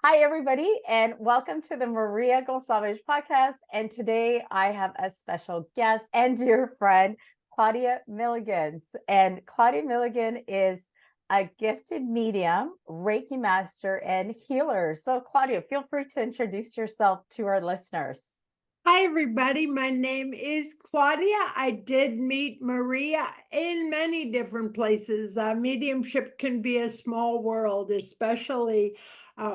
Hi, everybody, and welcome to the Maria Gonçalves podcast. And today I have a special guest and dear friend, Claudia Milligan. And Claudia Milligan is a gifted medium, Reiki Master, and healer. So, Claudia, feel free to introduce yourself to our listeners. Hi, everybody. My name is Claudia. I did meet Maria in many different places. Mediumship can be a small world, especially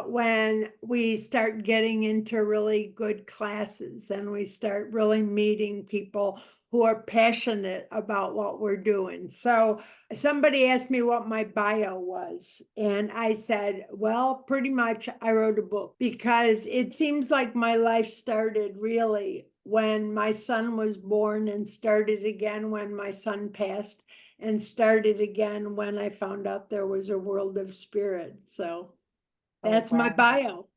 when we start getting into really good classes and we start really meeting people who are passionate about what we're doing. So somebody asked me what my bio was, and I said, well, pretty much I wrote a book because it seems like my life started really when my son was born and started again when my son passed and started again when I found out there was a world of spirit. So Oh, that's my wow. bio.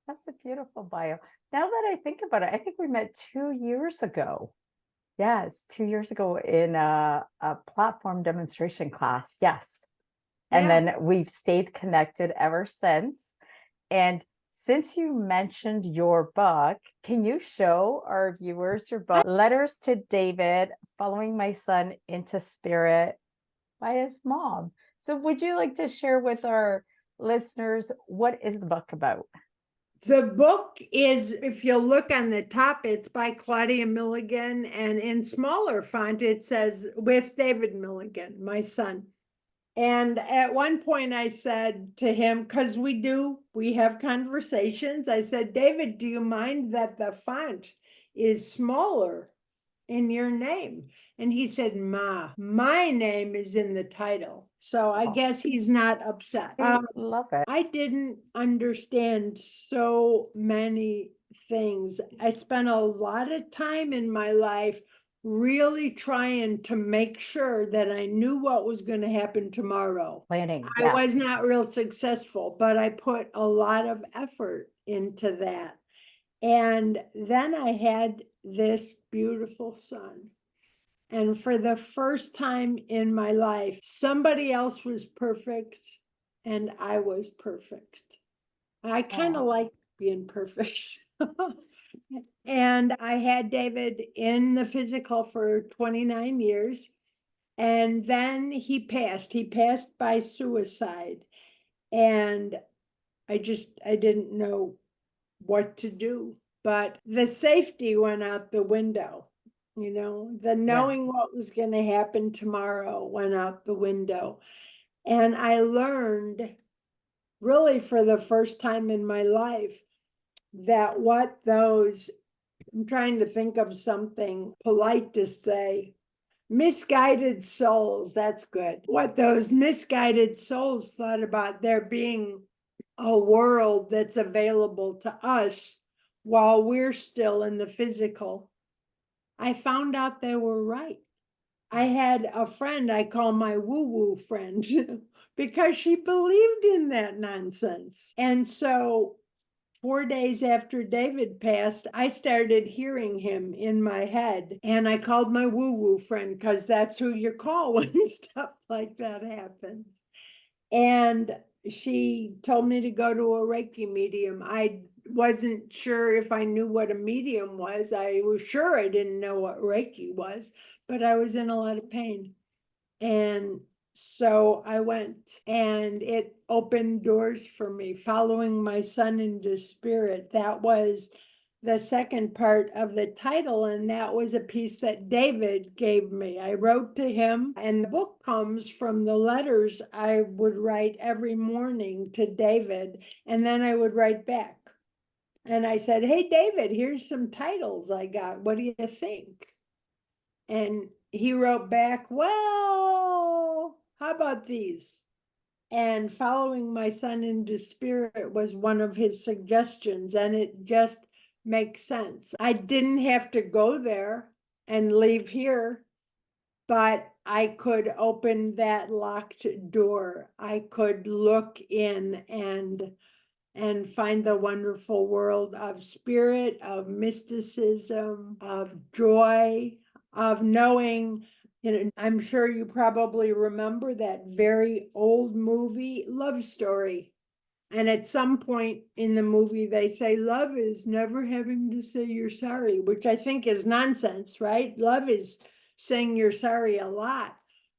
That's a beautiful bio. Now that I think about it, I think we met 2 years ago. Yes, 2 years ago in a platform demonstration class. Yes. And Yeah. then we've stayed connected ever since. And since you mentioned your book, can you show our viewers your book, Letters to David, Following My Son into Spirit by his mom? So would you like to share with our listeners what is the book about? The book is, if you look on the top, it's by Claudia Milligan, and in smaller font, it says, with David Milligan, my son. And at one point I said to him, because we have conversations, I said, David, do you mind that the font is smaller in your name? And he said, Ma, my name is in the title. So I Oh, guess he's not upset. I love it. I didn't understand so many things. I spent a lot of time in my life really trying to make sure that I knew what was going to happen tomorrow. Planning, I was yes. not real successful, but I put a lot of effort into that. And then I had this beautiful son. And for the first time in my life, somebody else was perfect and I was perfect. I kind of Oh, like being perfect. And I had David in the physical for 29 years. And then he passed. He passed by suicide. And I didn't know what to do. But the safety went out the window. The yeah. knowing what was going to happen tomorrow went out the window. And I learned really for the first time in my life that I'm trying to think of something polite to say, misguided souls, that's good. What those misguided souls thought about there being a world that's available to us while we're still in the physical. I found out they were right. I had a friend I call my woo-woo friend because she believed in that nonsense. And so 4 days after David passed, I started hearing him in my head. And I called my woo-woo friend because that's who you call when stuff like that happens. And she told me to go to a Reiki medium. I wasn't sure if I knew what a medium was. I was sure I didn't know what Reiki was, but I was in a lot of pain. And so I went, and it opened doors for me, following my son into spirit. That was the second part of the title, and that was a piece that David gave me. I wrote to him, and the book comes from the letters I would write every morning to David, and then I would write back. And I said, hey, David, here's some titles I got. What do you think? And he wrote back, well, how about these? And following my son into spirit was one of his suggestions, and it just makes sense. I didn't have to go there and leave here, but I could open that locked door. I could look in and find the wonderful world of spirit, of mysticism, of joy, of knowing. I'm sure you probably remember that very old movie, Love Story. And at some point in the movie, they say, love is never having to say you're sorry, which I think is nonsense, right? Love is saying you're sorry a lot,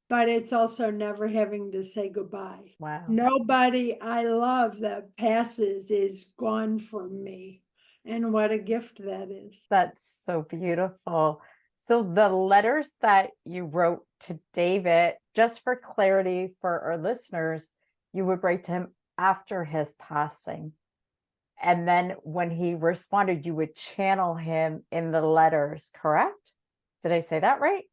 but it's also never having to say goodbye. Wow. Nobody I love that passes is gone from me. And what a gift that is. That's so beautiful. So the letters that you wrote to David, just for clarity for our listeners, you would write to him after his passing. And then when he responded, you would channel him in the letters, correct? Did I say that right?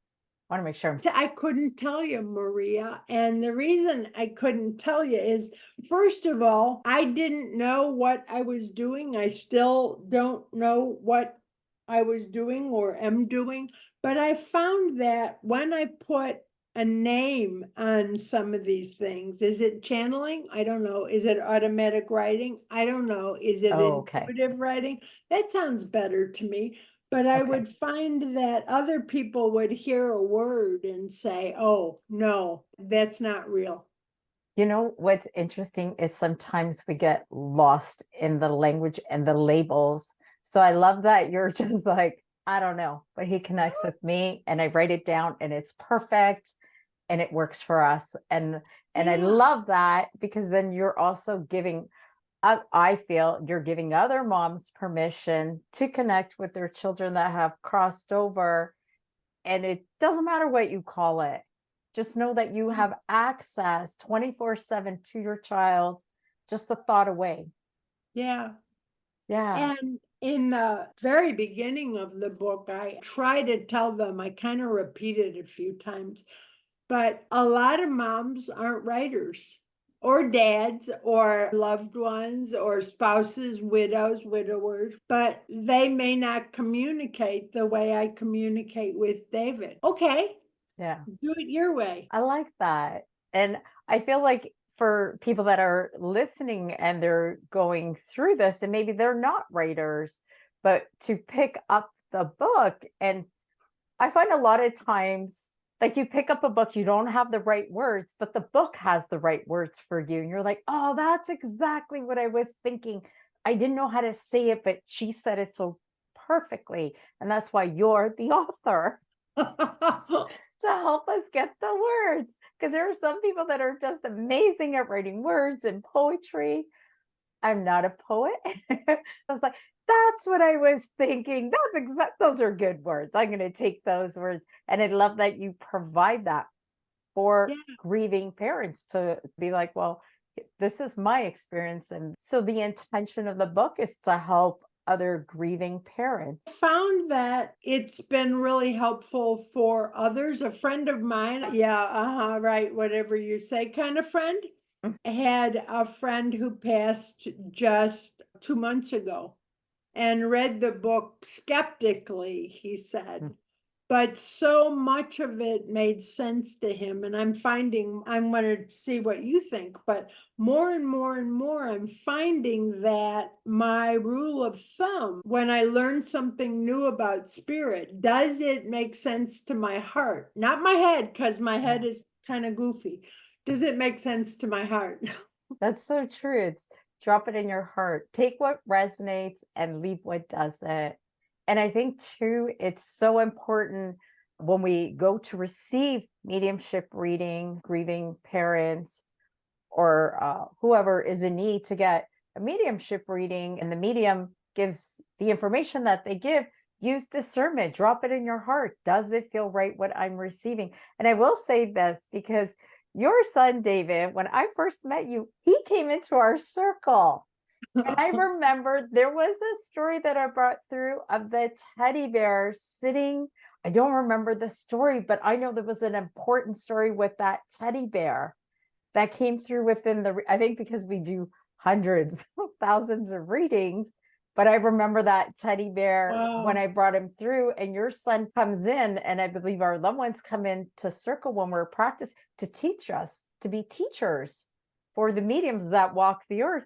I want to make sure I couldn't tell you, Maria. And the reason I couldn't tell you is, first of all, I didn't know what I was doing. I still don't know what I was doing or am doing. But I found that when I put a name on some of these things, is it channeling? I don't know. Is it automatic writing? I don't know. Is it Oh, okay. intuitive writing? That sounds better to me. But I Okay. would find that other people would hear a word and say, oh, no, that's not real. You know, what's interesting is sometimes we get lost in the language and the labels. So I love that you're just like, I don't know, but he connects with me and I write it down and it's perfect and it works for us. And I Yeah. love that because then you're also giving, I feel you're giving other moms permission to connect with their children that have crossed over. And it doesn't matter what you call it. Just know that you have access 24/7 to your child, just a thought away. Yeah. Yeah. And in the very beginning of the book, I try to tell them, I kind of repeat it a few times, but a lot of moms aren't writers or dads or loved ones or spouses, widows, widowers, but they may not communicate the way I communicate with David. Okay, Yeah. do it your way. I like that. And I feel like for people that are listening and they're going through this, and maybe they're not writers, but to pick up the book. And I find a lot of times, like you pick up a book, you don't have the right words, but the book has the right words for you. And you're like, oh, that's exactly what I was thinking. I didn't know how to say it, but she said it so perfectly. And that's why you're the author to help us get the words. Because there are some people that are just amazing at writing words and poetry. I'm not a poet. I was like, that's what I was thinking. Those are good words. I'm going to take those words. And I love that you provide that for Yeah. grieving parents to be like, well, this is my experience. And so the intention of the book is to help other grieving parents. Found that it's been really helpful for others. A friend of mine, yeah, right, whatever you say, kind of friend, had a friend who passed just 2 months ago and read the book skeptically, he said. But so much of it made sense to him. And I'm going to see what you think, but more and more and more, I'm finding that my rule of thumb, when I learn something new about spirit, does it make sense to my heart? Not my head, because my head is kind of goofy. Does it make sense to my heart? That's so true. It's drop it in your heart. Take what resonates and leave what doesn't. And I think too, it's so important when we go to receive mediumship reading, grieving parents, or whoever is in need to get a mediumship reading, and the medium gives the information that they give. Use discernment, drop it in your heart. Does it feel right what I'm receiving? And I will say this because your son, David, when I first met you, he came into our circle. And I remember there was a story that I brought through of the teddy bear sitting. I don't remember the story, but I know there was an important story with that teddy bear that came through within I think because we do hundreds, thousands of readings. But I remember that teddy bear when Wow. I brought him through, and your son comes in, and I believe our loved ones come in to circle when we're practice to teach us to be teachers for the mediums that walk the earth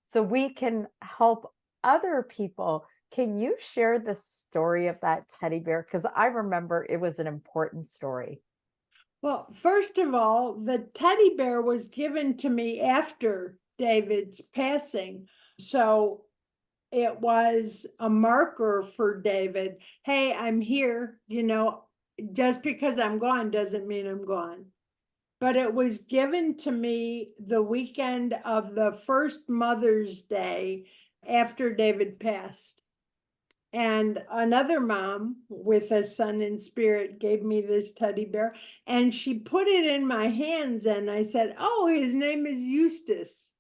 so we can help other people. Can you share the story of that teddy bear? Because I remember it was an important story. Well, first of all, the teddy bear was given to me after David's passing. So it was a marker for David. Hey, I'm here, just because I'm gone doesn't mean I'm gone. But it was given to me the weekend of the first Mother's Day after David passed. And another mom with a son in spirit gave me this teddy bear, and she put it in my hands, and I said, "Oh, his name is Eustace."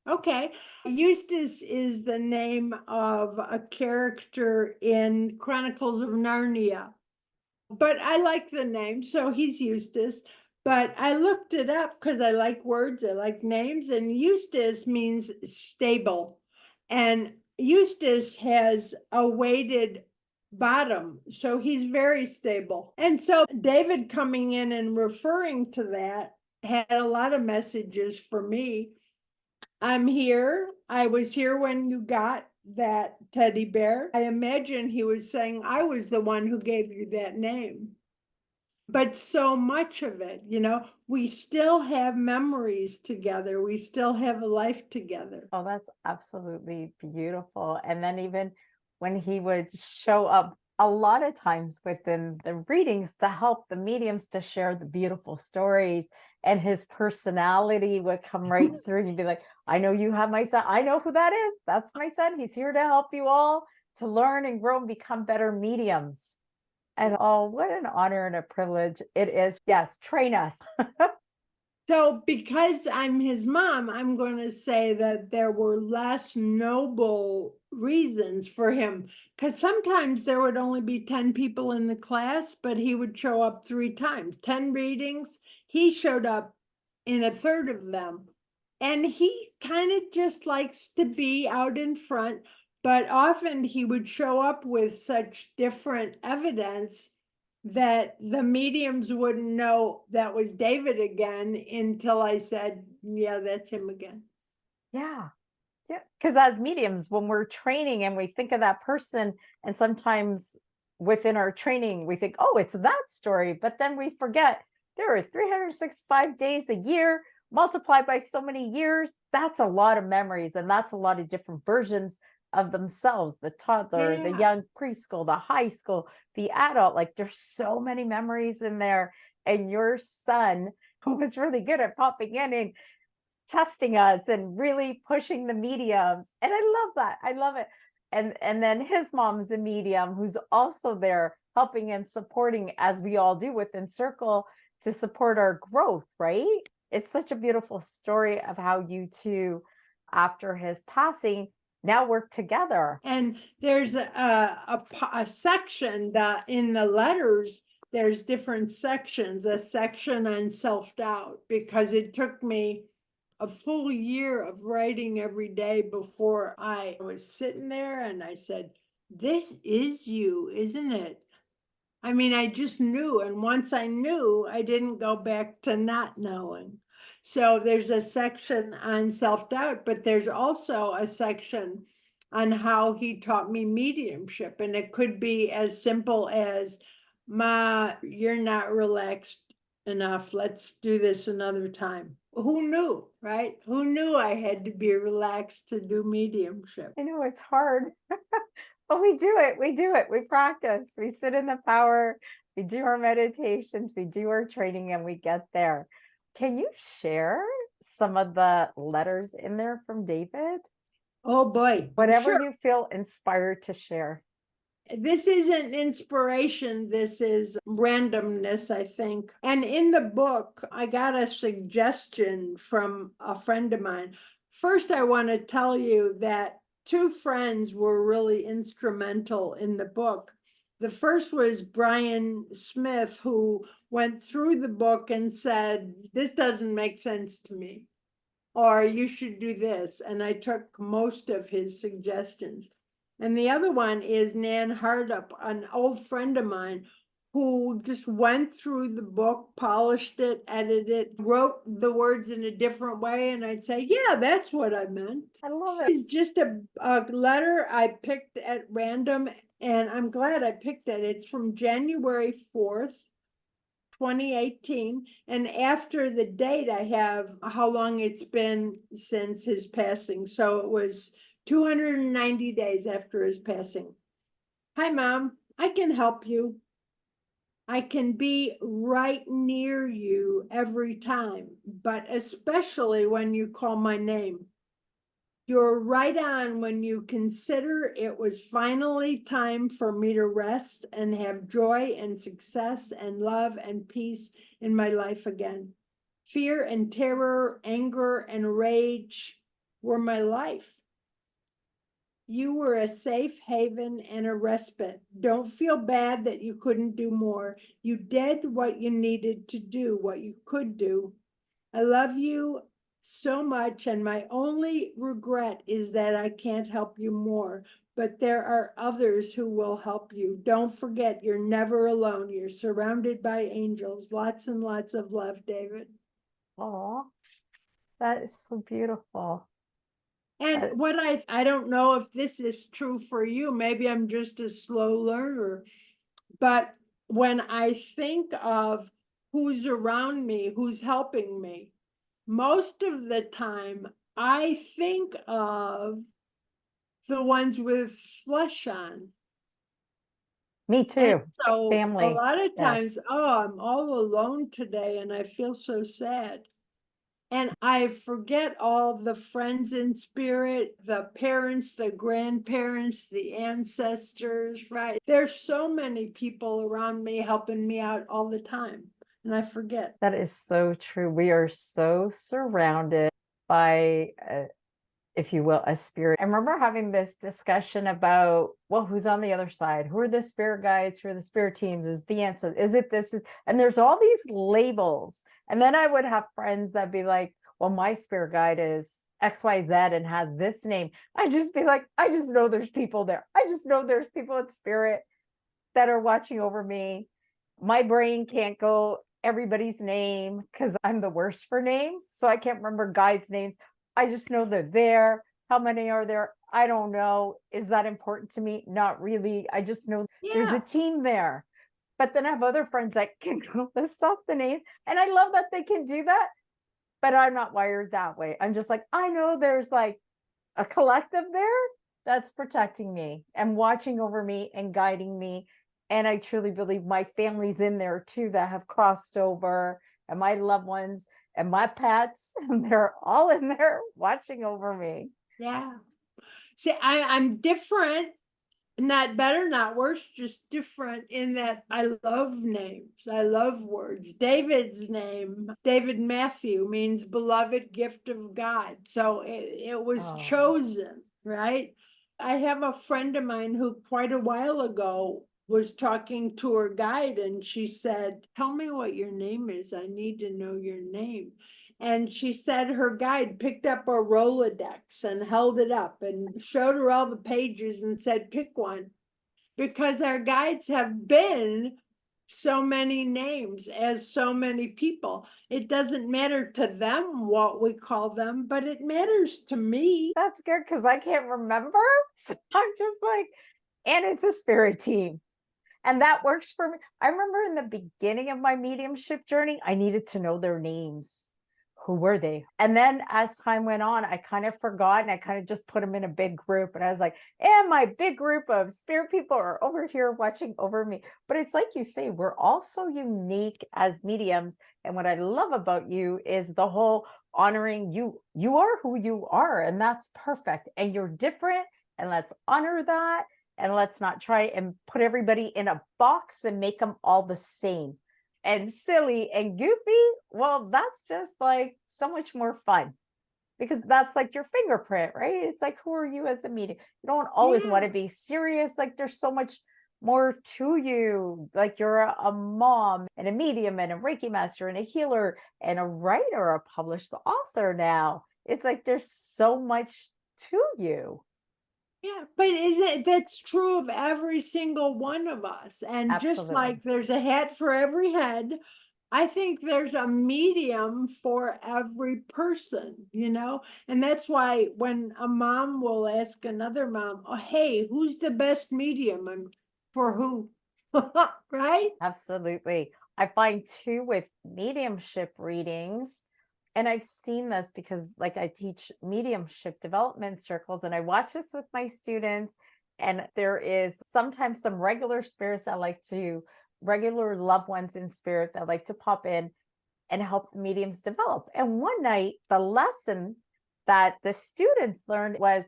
Okay. Eustace is the name of a character in Chronicles of Narnia. But I like the name, so he's Eustace. But I looked it up because I like words, I like names, and Eustace means stable. And Eustace has a weighted bottom, so he's very stable. And so David coming in and referring to that had a lot of messages for me. I'm here. I was here when you got that teddy bear. I imagine he was saying, I was the one who gave you that name. But so much of it, we still have memories together. We still have a life together. Oh, that's absolutely beautiful. And then even when he would show up a lot of times within the readings to help the mediums to share the beautiful stories, and his personality would come right through and you'd be like, I know you have my son. I know who that is. That's my son. He's here to help you all to learn and grow and become better mediums. And oh, what an honor and a privilege it is. Yes, train us. So because I'm his mom, I'm going to say that there were less noble reasons for him, because sometimes there would only be 10 people in the class, but he would show up 3 times, 10 readings. He showed up in a third of them. And he kind of just likes to be out in front, but often he would show up with such different evidence that the mediums wouldn't know that was David again until I said, yeah, that's him again. Yeah. Yeah. Because as mediums, when we're training and we think of that person, and sometimes within our training, we think, oh, it's that story. But then we forget there are 365 days a year multiplied by so many years. That's a lot of memories. And that's a lot of different versions of themselves, the toddler, the young preschool, the high school, the adult. Like there's so many memories in there. And your son, who was really good at popping in and testing us and really pushing the mediums. And I love that. I love it. And then his mom's a medium who's also there helping and supporting, as we all do within Circle, to support our growth, right? It's such a beautiful story of how you two, after his passing, now work together. And there's a section that in the letters, there's different sections, a section on self-doubt, because it took me a full year of writing every day before I was sitting there and I said, this is you, isn't it? I mean, I just knew. And once I knew, I didn't go back to not knowing. So there's a section on self-doubt, but there's also a section on how he taught me mediumship. And it could be as simple as, Ma, you're not relaxed enough. Let's do this another time. Who knew, right? Who knew I had to be relaxed to do mediumship? I know it's hard, but we do it. We do it. We practice. We sit in the power. We do our meditations. We do our training, and we get there. Can you share some of the letters in there from David? Oh boy. Whatever Sure. you feel inspired to share. This isn't inspiration, this is randomness, I think. And in the book, I got a suggestion from a friend of mine. First, I want to tell you that 2 friends were really instrumental in the book. The first was Brian Smith, who went through the book and said, this doesn't make sense to me, or you should do this. And I took most of his suggestions. And the other one is Nan Hardup, an old friend of mine who just went through the book, polished it, edited it, wrote the words in a different way. And I'd say, yeah, that's what I meant. I love it. It's just a letter I picked at random, and I'm glad I picked it. It's from January 4th. 2018. And after the date, I have how long it's been since his passing. So it was 290 days after his passing. Hi, Mom. I can help you. I can be right near you every time, but especially when you call my name. You're right on when you consider it was finally time for me to rest and have joy and success and love and peace in my life again. Fear and terror, anger and rage were my life. You were a safe haven and a respite. Don't feel bad that you couldn't do more. You did what you needed to do, what you could do. I love you so much, and my only regret is that I can't help you more, but there are others who will help you. Don't forget, you're never alone. You're surrounded by angels. Lots and lots of love, David. Oh, that is so beautiful. And what I don't know if this is true for you, maybe I'm just a slow learner, but when I think of who's around me, who's helping me, most of the time I think of the ones with flesh on. Me And too. so a Family. lot of times, Yes. oh, I'm all alone today and I feel so sad. And I forget all the friends in spirit, the parents, the grandparents, the ancestors, right? There's so many people around me helping me out all the time, and I forget. That is so true. We are so surrounded by, if you will, a spirit. I remember having this discussion about, well, who's on the other side? Who are the spirit guides? Who are the spirit teams? Is the answer? Is it this? And there's all these labels. And then I would have friends that be like, well, my spirit guide is XYZ and has this name. I just be like, I just know there's people there. I just know there's people in spirit that are watching over me. My brain can't go everybody's name because I'm the worst for names. So I can't remember guides' names. I just know they're there. How many are there? I don't know. Is that important to me? Not really. I just know there's a Yeah. team there. But then I have other friends that can list off the names. And I love that they can do that. But I'm not wired that way. I'm just like, I know there's like a collective there that's protecting me and watching over me and guiding me. And I truly believe my family's in there too that have crossed over, and my loved ones and my pets, and they're all in there watching over me. Yeah. See, I'm different, not better, not worse, just different in that I love names. I love words. David's name, David Matthew, means beloved gift of God. So it was Oh, chosen, right? I have a friend of mine who quite a while ago was talking to her guide and she said, tell me what your name is. I need to know your name. And she said her guide picked up a Rolodex and held it up and showed her all the pages and said, pick one. Because our guides have been so many names as so many people. It doesn't matter to them what we call them, but it matters to me. that's good because I can't remember. So I'm just like, and it's a spirit team. And that works for me. I remember in the beginning of my mediumship journey, I needed to know their names. Who were they? And then as time went on, I kind of forgot and I kind of just put them in a big group. And I was like, and my big group of spirit people are over here watching over me. But it's like you say, we're all so unique as mediums. And what I love about you is the whole honoring you. You are who you are, and that's perfect. And you're different. And let's honor that. And let's not try and put everybody in a box and make them all the same and silly and goofy. Well, that's just like so much more fun because that's like your fingerprint, right? It's like, who are you as a medium? You don't always want to be serious. Like there's so much more to you. Like you're a mom and a medium and a Reiki master and a healer and a writer, a published author now. It's like there's so much to you. Yeah, but that's true of every single one of us. And just Absolutely. like there's a hat for every head, I think there's a medium for every person, and that's why when a mom will ask another mom, oh, hey, who's the best medium and for who? Right? Absolutely. I find too with mediumship readings, and I've seen this because like I teach mediumship development circles and I watch this with my students, and there is sometimes some regular spirits that like to regular loved ones in spirit that like to pop in and help the mediums develop. And one night the lesson that the students learned was,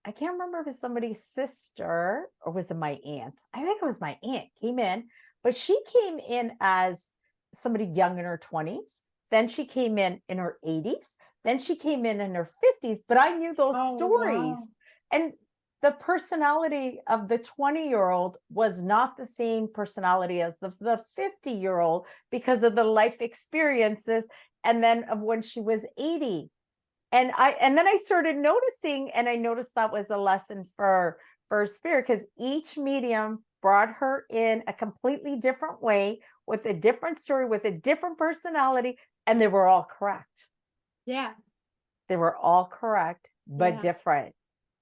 I can't remember if it was somebody's sister or was it my aunt. I think it was my aunt came in, but she came in as somebody young in her 20s. Then she came in her 80s. Then she came in her 50s. But I knew those Oh, stories. wow. And the personality of the 20-year-old was not the same personality as the 50-year-old because of the life experiences. And then of when she was 80. And then I started noticing, and I noticed that was a lesson for spirit, because each medium brought her in a completely different way with a different story, with a different personality, and they were all correct. Yeah. They were all correct, but Yeah. different.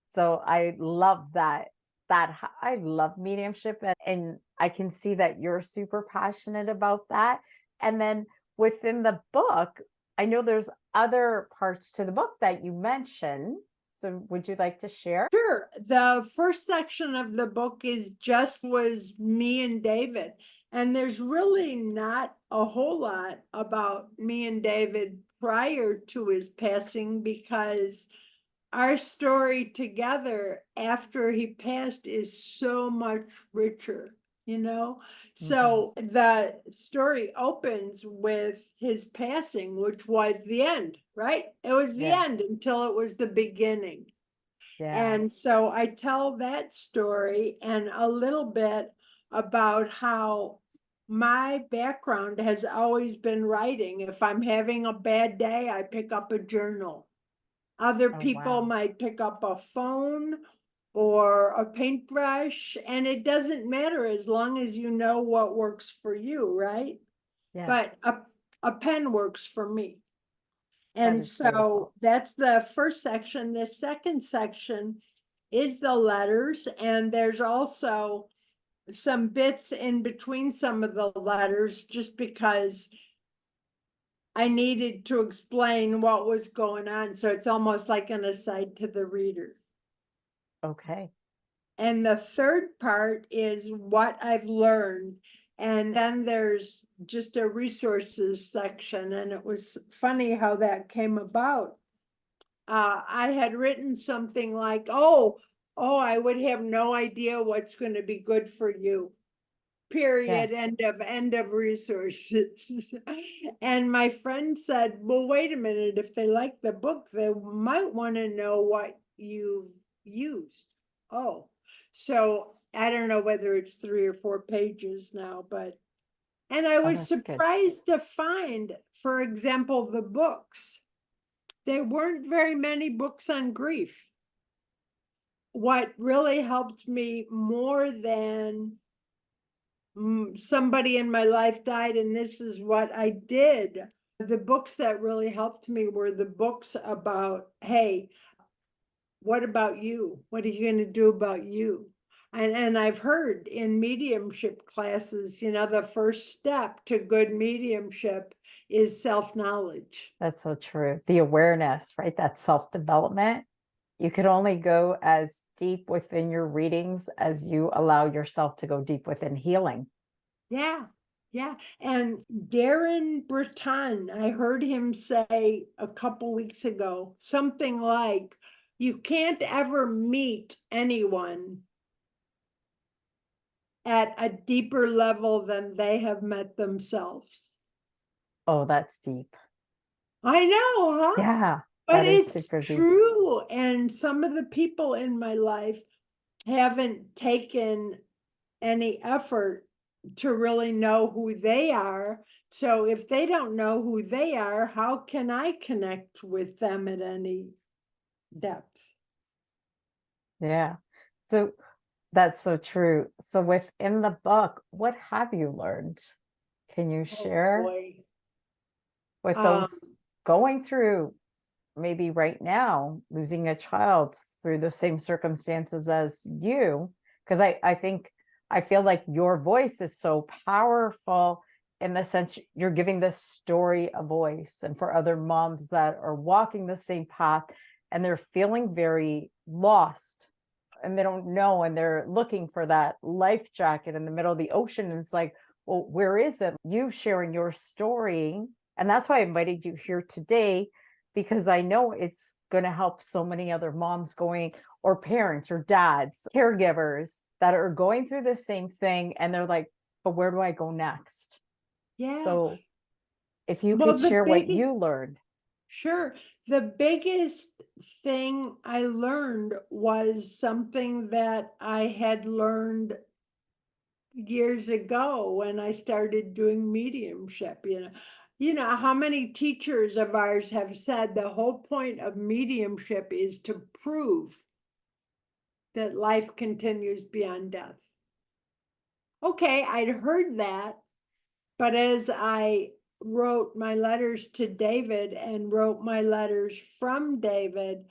So I love that. I love mediumship, and I can see that you're super passionate about that. And then within the book, I know there's other parts to the book that you mentioned. So would you like to share? Sure. The first section of the book was me and David. And there's really not a whole lot about me and David prior to his passing, because our story together after he passed is so much richer, you know? Mhm. So the story opens with his passing, which was the end, right? It was the Yeah. end until it was the beginning. Yeah. And so I tell that story and a little bit about how my background has always been writing. If I'm having a bad day, I pick up a journal. Other Oh, people wow. might pick up a phone or a paintbrush, and it doesn't matter as long as you know what works for you, right? But Yes. a pen works for me. That And is so beautiful. that's the first section. The second section is the letters, and there's also some bits in between some of the letters just because I needed to explain what was going on. So it's almost like an aside to the reader. Okay. And the third part is what I've learned. And then there's just a resources section. And it was funny how that came about. I had written something like, I would have no idea what's going to be good for you. Yeah. Period. End of resources. And my friend said, well, wait a minute. If they like the book, they might want to know what you used. Oh, so I don't know whether it's 3 or 4 pages now, and I Oh, was that's good. surprised to find, for example, the books. There weren't very many books on grief. What really helped me more than somebody in my life died and this is what I did. The books that really helped me were the books about, hey, what about you? What are you going to do about you? And I've heard in mediumship classes, the first step to good mediumship is self-knowledge. That's so true. The awareness, right? That self-development. You could only go as deep within your readings as you allow yourself to go deep within healing. Yeah, yeah. And Darren Breton, I heard him say a couple weeks ago something like, you can't ever meet anyone at a deeper level than they have met themselves. Oh, that's deep. I know, huh? Yeah, But that is it's super deep. true. And some of the people in my life haven't taken any effort to really know who they are. So if they don't know who they are, how can I connect with them at any depth? Yeah. So that's so true. So within the book, what have you learned? Can you Oh share boy. with those going through maybe right now, losing a child through the same circumstances as you? Because I feel like your voice is so powerful in the sense you're giving this story a voice, and for other moms that are walking the same path and they're feeling very lost and they don't know, and they're looking for that life jacket in the middle of the ocean, and it's like, well, where is it? You sharing your story, and that's why I invited you here today, because I know it's going to help so many other moms going, or parents or dads, caregivers that are going through the same thing, and they're like, but where do I go next? Yeah. So if you Well, could share what you learned. sure. The biggest thing I learned was something that I had learned years ago when I started doing mediumship. How many teachers of ours have said the whole point of mediumship is to prove that life continues beyond death. Okay, I'd heard that, but as I wrote my letters to David and wrote my letters from David,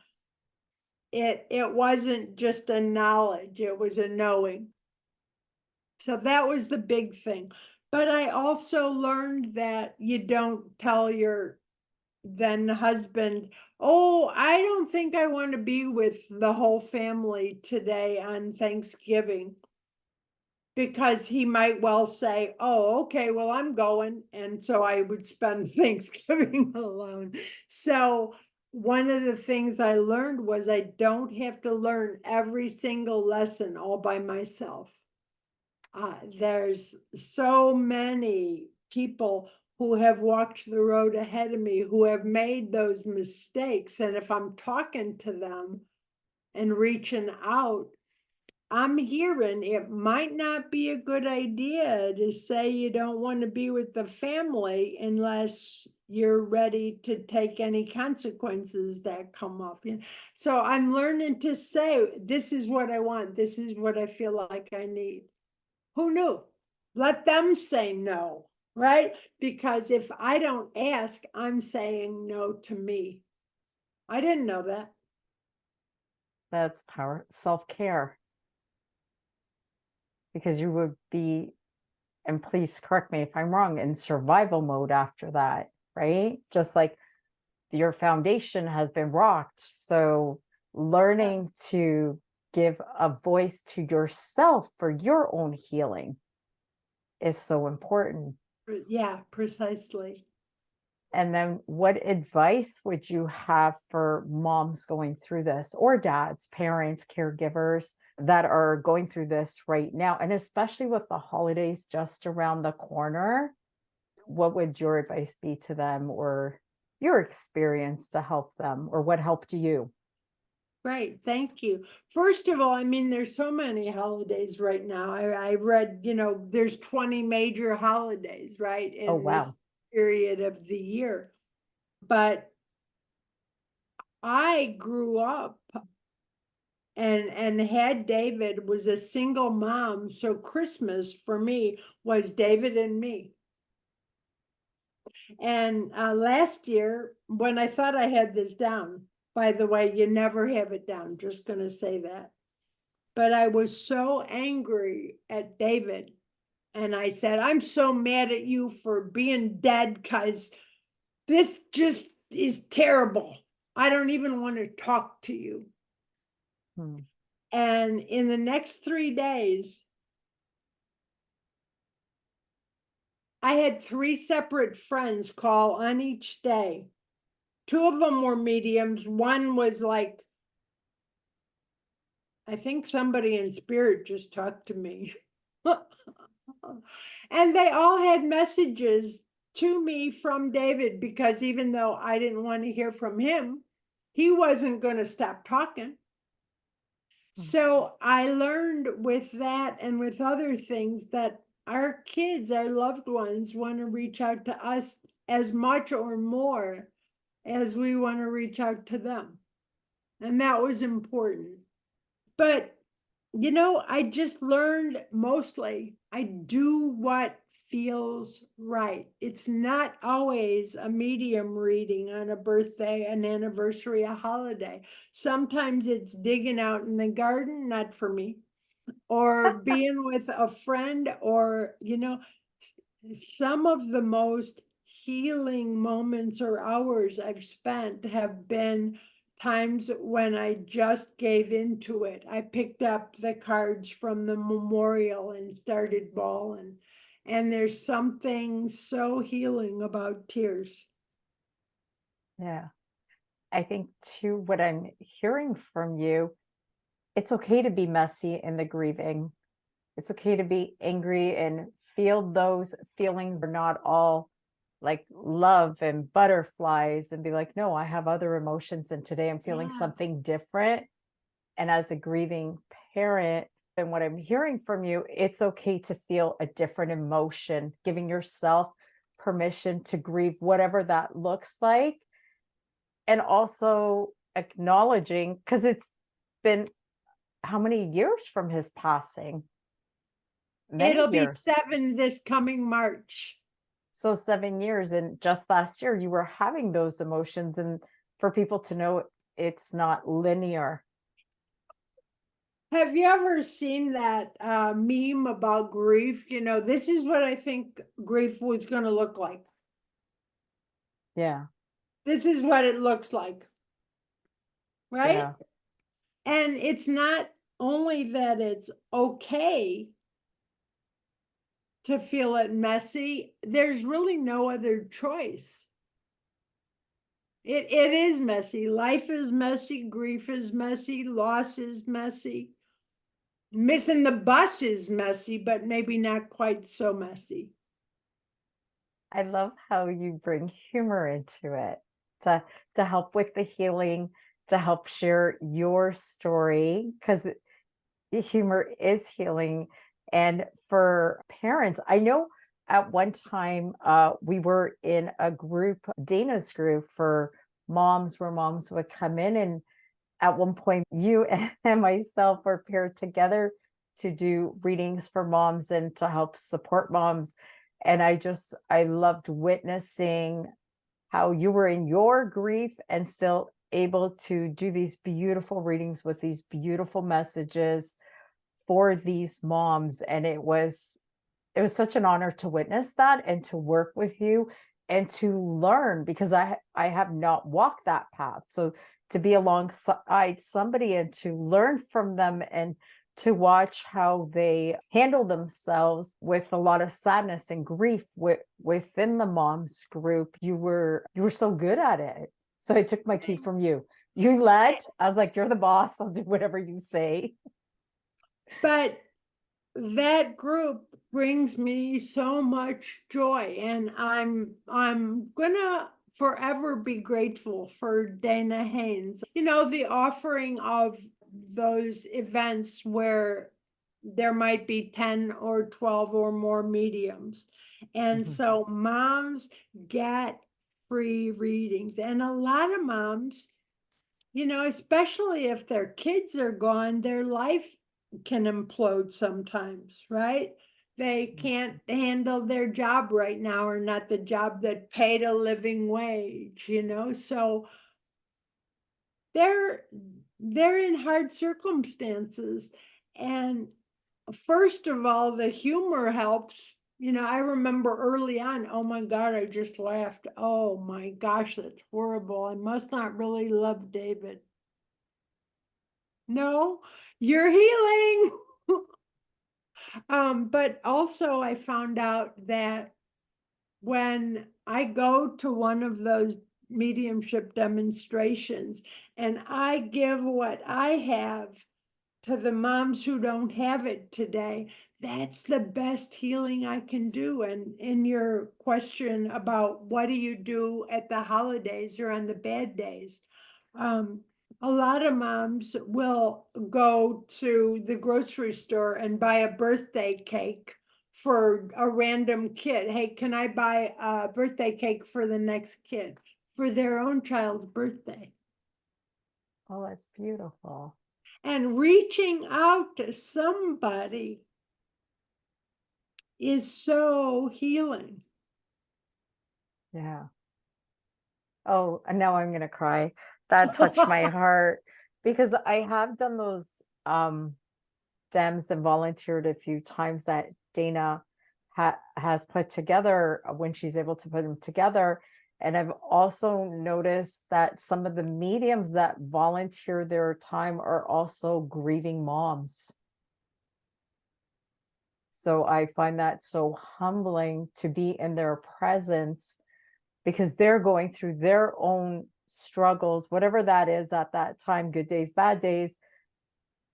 it wasn't just a knowledge, it was a knowing. So that was the big thing. But I also learned that you don't tell your then husband, oh, I don't think I want to be with the whole family today on Thanksgiving. Because he might well say, oh, okay, well, I'm going. And so I would spend Thanksgiving alone. So one of the things I learned was I don't have to learn every single lesson all by myself. There's so many people who have walked the road ahead of me who have made those mistakes. And if I'm talking to them and reaching out, I'm hearing it might not be a good idea to say you don't want to be with the family unless you're ready to take any consequences that come up. So I'm learning to say, this is what I want. This is what I feel like I need. Who knew? Let them say no, right? Because if I don't ask, I'm saying no to me. I didn't know that. That's power, self-care, because you would be, and please correct me if I'm wrong, in survival mode after that, right? Just like your foundation has been rocked. So learning to give a voice to yourself for your own healing is so important. Yeah, precisely. And then what advice would you have for moms going through this, or dads, parents, caregivers that are going through this right now? And especially with the holidays just around the corner, what would your advice be to them, or your experience to help them, or what helped you? Right. Thank you. First of all, I mean, there's so many holidays right now. I read, there's 20 major holidays, right, Oh, in this wow. period of the year. But I grew up and had David, was a single mom. So Christmas for me was David and me. And last year, when I thought I had this down, by the way, you never have it down, just going to say that. But I was so angry at David. And I said, I'm so mad at you for being dead because this just is terrible. I don't even want to talk to you. Hmm. And in the next 3 days, I had 3 separate friends call on each day. 2 of them were mediums. One was like, I think somebody in spirit just talked to me. And they all had messages to me from David, because even though I didn't want to hear from him, he wasn't going to stop talking. So I learned with that and with other things that our kids, our loved ones, want to reach out to us as much or more as we want to reach out to them. And that was important. But I just learned mostly I do what feels right. It's not always a medium reading on a birthday, an anniversary, a holiday. Sometimes it's digging out in the garden, not for me, or being with a friend, or, some of the most healing moments or hours I've spent have been times when I just gave into it. I picked up the cards from the memorial and started bawling. And there's something so healing about tears. Yeah. I think too, what I'm hearing from you, it's okay to be messy in the grieving. It's okay to be angry and feel those feelings are not all like love and butterflies, and be like, no, I have other emotions and today I'm feeling Yeah. something different. And as a grieving parent, and what I'm hearing from you, it's okay to feel a different emotion, giving yourself permission to grieve whatever that looks like. And also acknowledging, because it's been how many years from his passing? Many It'll be years. 7 this coming March. So 7 years, and just last year you were having those emotions, and for people to know it's not linear. Have you ever seen that meme about grief? You know, this is what I think grief was going to look like. Yeah. This is what it looks like, right? Yeah. And it's not only that it's okay to feel it messy, there's really no other choice. It is messy. Life is messy. Grief is messy. Loss is messy. Missing the bus is messy, but maybe not quite so messy. I love how you bring humor into it to help with the healing, to help share your story, because humor is healing. And for parents, I know at one time we were in a group, Dana's group for moms, where moms would come in, and at one point you and myself were paired together to do readings for moms and to help support moms. And I loved witnessing how you were in your grief and still able to do these beautiful readings with these beautiful messages for these moms. And it was such an honor to witness that and to work with you and to learn, because I have not walked that path. So to be alongside somebody and to learn from them, and to watch how they handle themselves with a lot of sadness and grief within the moms group, you were so good at it. So I took my cue from you. You led. I was like, you're the boss, I'll do whatever you say. But that group brings me so much joy, and I'm gonna forever be grateful for Dana Haynes. You know, the offering of those events where there might be 10 or 12 or more mediums. And Mhm. so moms get free readings, and a lot of moms, you know, especially if their kids are gone, their life can implode sometimes, right? They can't handle their job right now, or not the job that paid a living wage, you know? So they're they're in hard circumstances. And first of all, the humor helps. You know, I remember early on, oh my God, I just laughed. Oh my gosh, that's horrible. I must not really love David. No, you're healing. But also I found out that when I go to one of those mediumship demonstrations and I give what I have to the moms who don't have it today, that's the best healing I can do. And in your question about what do you do at the holidays or on the bad days, um, a lot of moms will go to the grocery store and buy a birthday cake for a random kid. Hey, can I buy a birthday cake for the next kid for their own child's birthday? Oh, that's beautiful. And reaching out to somebody is so healing. Yeah. Oh, and now I'm going to cry. That touched my heart, because I have done those dems and volunteered a few times that Dana has put together when she's able to put them together. And I've also noticed that some of the mediums that volunteer their time are also grieving moms. So I find that so humbling to be in their presence, because they're going through their own struggles, whatever that is at that time, good days, bad days,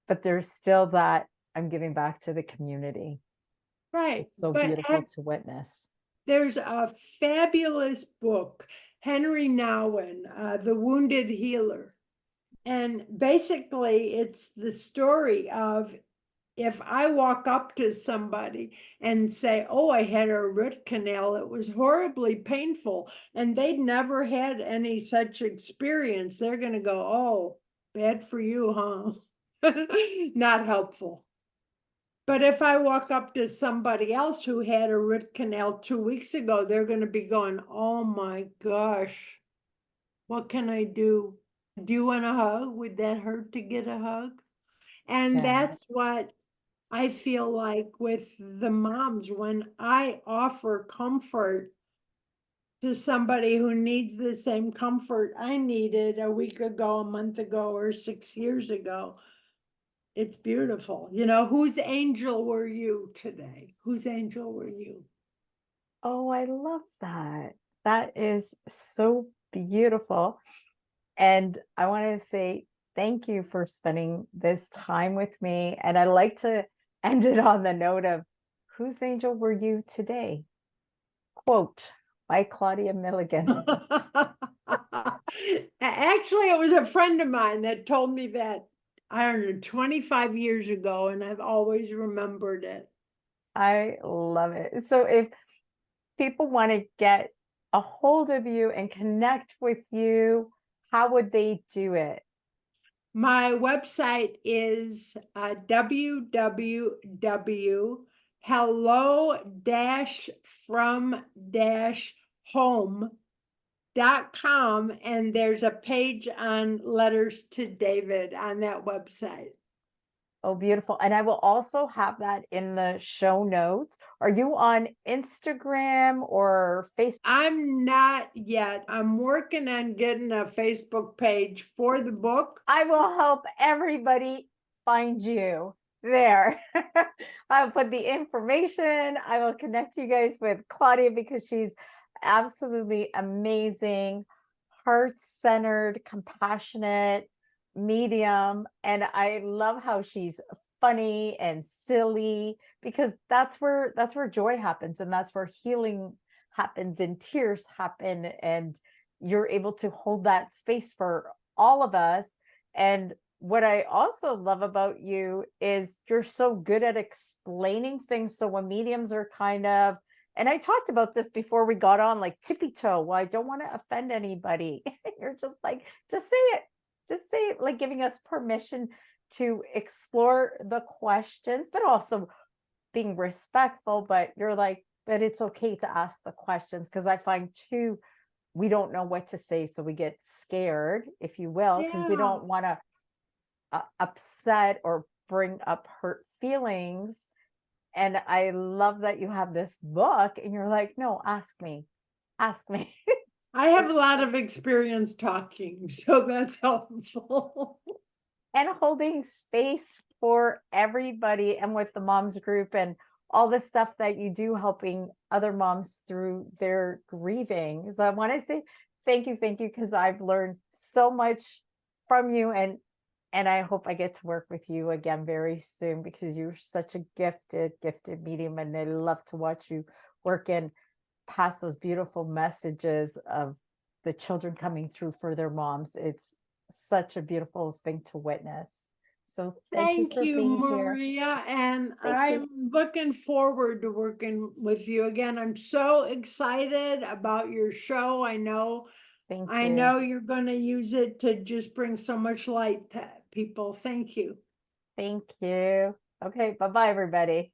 but there's still that I'm giving back to the community. Right. It's so But beautiful to witness. there's a fabulous book, Henry Nouwen, The Wounded Healer. And basically, it's the story of, if I walk up to somebody and say, oh, I had a root canal, it was horribly painful, and they'd never had any such experience, they're going to go, oh, bad for you, huh? Not helpful. But if I walk up to somebody else who had a root canal 2 weeks ago, they're going to be going, oh my gosh, what can I do? Do you want a hug? Would that hurt to get a hug? And Yeah. that's what I feel like with the moms, when I offer comfort to somebody who needs the same comfort I needed a week ago, a month ago, or 6 years ago. It's beautiful. You know, whose angel were you today? Whose angel were you? Oh, I love that. That is so beautiful. And I want to say thank you for spending this time with me. And I like to end it on the note of, whose angel were you today? Quote by Claudia Milligan. Actually, it was a friend of mine that told me that, I don't know, 25 years ago, and I've always remembered it. I love it. So if people want to get a hold of you and connect with you, how would they do it? My website is www.hello-from-home.com, and there's a page on Letters to David on that website. Oh, beautiful. And I will also have that in the show notes. Are you on Instagram or Facebook? I'm not yet. I'm working on getting a Facebook page for the book. I will help everybody find you there. I'll put the information. I will connect you guys with Claudia, because she's absolutely amazing, heart-centered, compassionate medium. And I love how she's funny and silly, because that's where joy happens, and that's where healing happens and tears happen, and you're able to hold that space for all of us. And what I also love about you is you're so good at explaining things. So when mediums are kind of, and I talked about this before we got on, like tippy toe, well, I don't want to offend anybody. You're just like, just say it. Just say it, like giving us permission to explore the questions, but also being respectful. But you're like, but it's okay to ask the questions, because I find too, we don't know what to say, so we get scared, if you will, because we don't want to upset or bring up hurt feelings. And I love that you have this book and you're like, no, ask me. I have a lot of experience talking, so that's helpful. And holding space for everybody, and with the moms group and all the stuff that you do, helping other moms through their grieving. So I want to say thank you, because I've learned so much from you, and I hope I get to work with you again very soon, because you're such a gifted medium, and I love to watch you work and pass those beautiful messages of the children coming through for their moms. It's such a beautiful thing to witness. So thank you for being here. Maria, and Thank I'm you. looking forward to working with you again. I'm so excited about your show. I know Thank you. you're going to use it to just bring so much light to people. Thank you. Thank you. Okay, bye-bye, everybody.